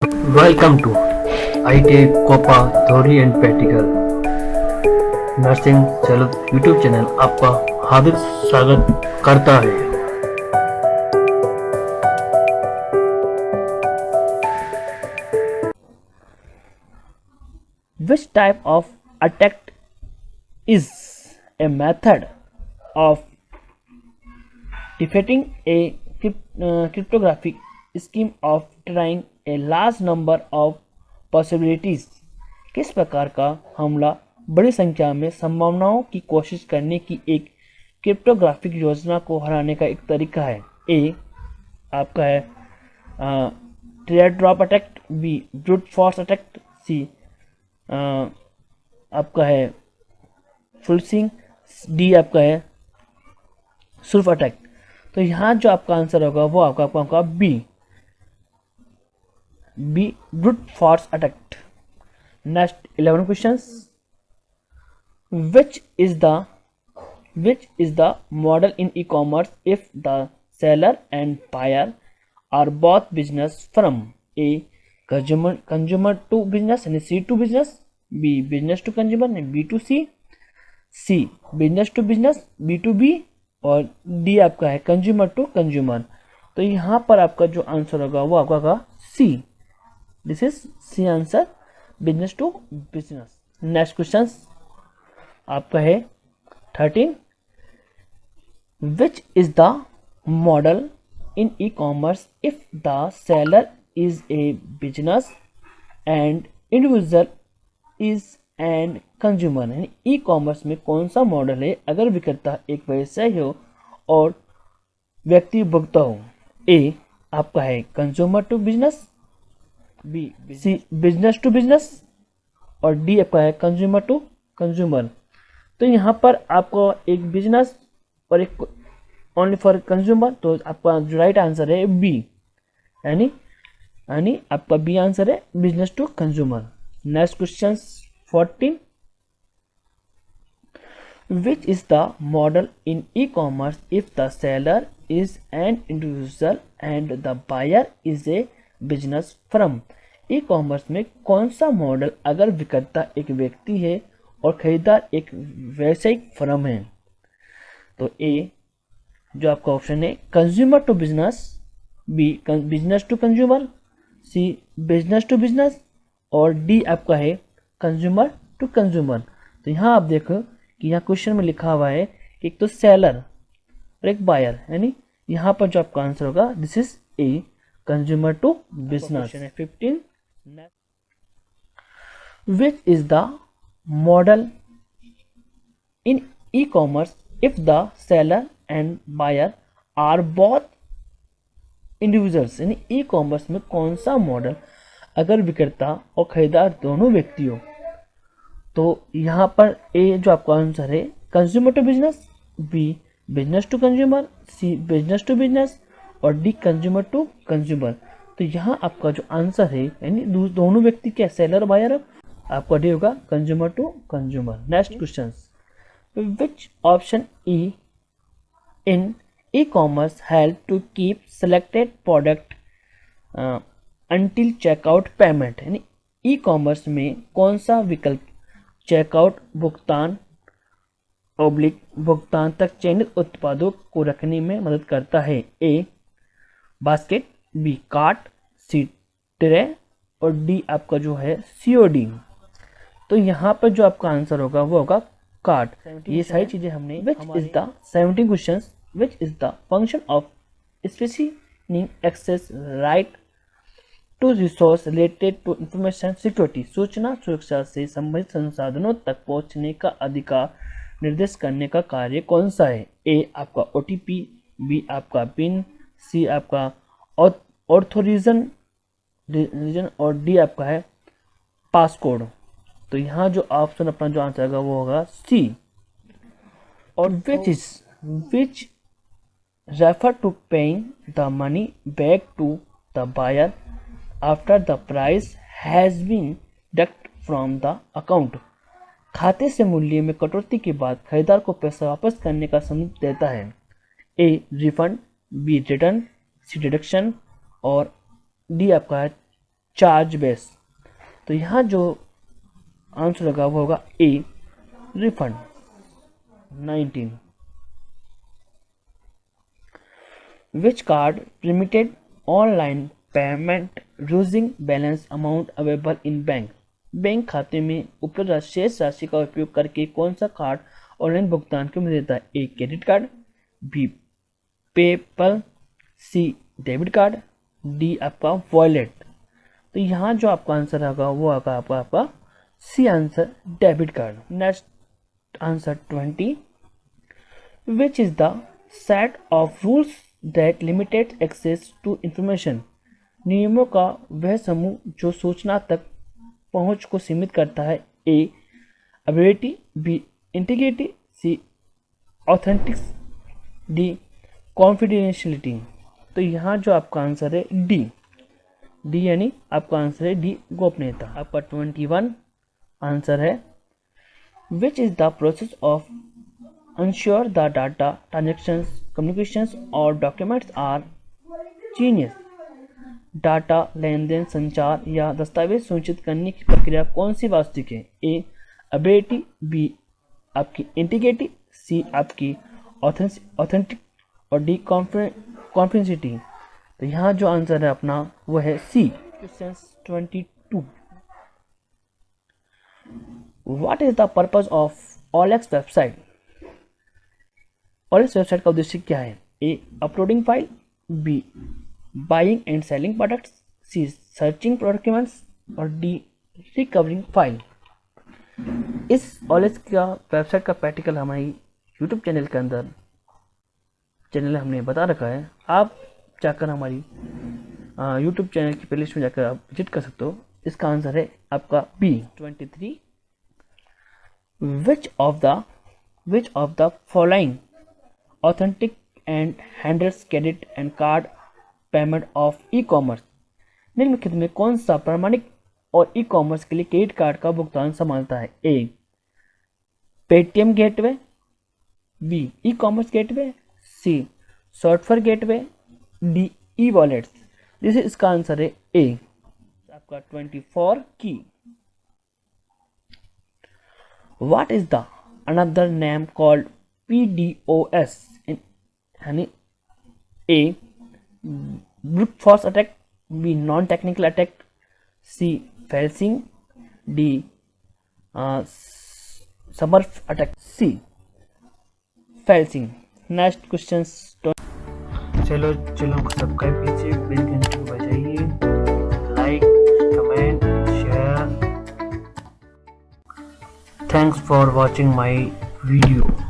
Welcome to ITA COPA theory and practical nursing self YouTube channel आपका हार्दिक स्वागत करता है। Which type of attack is a method of defeating a cryptographic scheme of trying a large number of possibilities? किस प्रकार का हमला बड़ी संख्या में संभावनाओं की कोशिश करने की एक क्रिप्टोग्राफिक योजना को हराने का एक तरीका है? ए आपका है tear drop attack, B brute force attack, C आपका है फुलसिंग, डी आपका है सुल्फ अटैक। तो यहाँ जो आपका आंसर होगा वो आपका होगा B brute force attack. Next 11 questions. Which is the model in e commerce if the seller and buyer are both business from? A consumer to business यानी C to business, B business to consumer यानी B to C, C business to business B to B, और D आपका है consumer to consumer. तो यहाँ पर आपका जो आंसर होगा वो आपका होगा C. This is C answer, business to business. Next question आपका है 13। Which is the model in e commerce if the seller is a business and individual is an consumer? यानी ई कॉमर्स में कौन सा मॉडल है अगर विक्रेता एक व्यवसायी हो और व्यक्ति उपभोक्ता हो? ए आपका है consumer to business, B C business to business, और डी आपका है कंज्यूमर टू कंज्यूमर। तो यहाँ पर आपको एक बिजनेस और एक ओनली फॉर कंज्यूमर, तो आपका जो राइट आंसर है बी, यानी आपका बी आंसर है business to consumer. Next question 14। Which is the model in e commerce if the seller is an individual and the buyer is a business firm? E commerce में कौन सा model अगर विक्रेता एक व्यक्ति है और खरीदार एक व्यावसायिक फर्म है? तो ए जो आपका ऑप्शन है consumer to business, B business to consumer, C business to business, और डी आपका है कंज्यूमर टू कंज्यूमर। तो यहाँ आप देखो कि यहाँ क्वेश्चन में लिखा हुआ है कि एक तो सेलर और एक बायर, यानी यहाँ पर जो आपका आंसर होगा this is a consumer to business. 15। Which is the model in e commerce if the seller and buyer are both individuals? यानी ई कॉमर्स में कौन सा मॉडल अगर विक्रेता और खरीदार दोनों व्यक्ति हो? तो यहाँ पर ए जो आपका आंसर है consumer to business, B business to consumer, C business to business, और डी कंज्यूमर टू कंज्यूमर। तो यहाँ आपका जो आंसर है यानी दोनों व्यक्ति क्या सेलर बायर, आपका डी होगा consumer to consumer. Next question. Which option e in e-commerce help to keep selected product until checkout payment? यानी ई कॉमर्स में कौन सा विकल्प चेकआउट भुगतान भुगतान तक चयनित उत्पादों को रखने में मदद करता है? A basket, B cart, C tray, और डी आपका जो है COD। तो यहाँ पर जो आपका आंसर होगा वो होगा कार्ट। ये सारी चीजें हमने which is the 17 question. Which is the function of specific access right to resource related to information security? सूचना सुरक्षा से संबंधित संसाधनों तक पहुंचने का अधिकार निर्देश करने का कार्य कौन सा है? ए आपका OTP, बी आपका पिन, सी आपका ऑथोरिजन रीजन, और डी आपका है पासकोड। तो यहाँ जो ऑप्शन अपना जो आंसर होगा वो होगा सी। और which refer to paying the money back to the buyer after the price has been deduct from the account? खाते से मूल्य में कटौती के बाद खरीदार को पैसा वापस करने का संदेश देता है। ए रिफंड, बी रिटर्न, सी डिडक्शन, और डी आपका है चार्ज बेस। तो यहाँ जो आंसर लगा वो होगा A refund 19। Which card permitted online payment using balance amount available in bank. Bank खाते में उपलब्ध शेष राशि का उपयोग करके कौन सा कार्ड ऑनलाइन भुगतान की अनुमति देता है। A credit card, B PayPal, C debit card, D आपका वॉलेट। तो यहाँ जो आपका आंसर होगा वो होगा आपका C answer debit card. Next answer 20। Which is the set of rules that limited access to information. नियमों का वह समूह जो सूचना तक पहुंच को सीमित करता है। ए एबिलिटी, बी इंटीग्रिटी, सी ऑथेंटिक्स, डी कॉन्फिडेंशियलिटी। तो यहाँ जो आपका आंसर है डी यानी आपका आंसर है डी गोपनीयता। आपका 21 आंसर है which is the process of ensure the data transactions communications और documents are genius। डाटा लेन देन संचार या दस्तावेज सुनिश्चित करने की प्रक्रिया कौन सी वास्तविक है। ए एबिलिटी, बी आपकी इंटीग्रिटी, सी आपकी ऑथेंटिक और डी कॉन्फिडेंशियलिटी। तो यहाँ जो आंसर है अपना वो है C. Question 22। What is the purpose of OLX website. OLX website का उद्देश्य क्या है। A uploading file, B buying and selling products, C searching documents और डी रिकवरिंग फाइल। इस OLX का वेबसाइट का प्रैक्टिकल हमारी यूट्यूब चैनल के अंदर हमने बता रखा है। आप जाकर हमारी यूट्यूब चैनल की प्लेलिस्ट में जाकर आप विजिट कर सकते हो। इसका आंसर है आपका B 23। Which of the following authentic and handles credit and card payment of e commerce. निम्नलिखित में कौन सा प्रमाणिक और ई कॉमर्स के लिए क्रेडिट कार्ड का भुगतान संभालता है। A Paytm gateway, B e commerce gateway, C software gateway, D e wallets. जैसे इसका आंसर है ए आपका 24 की। What is the another name called PDOS यानी A brute force attack, B non technical attack, C phishing, D smurf attack, C phishing. Next question. चलो channel को subscribe कीजिए, bell घंटी को बजाइए, like comment share. Thanks for watching my video.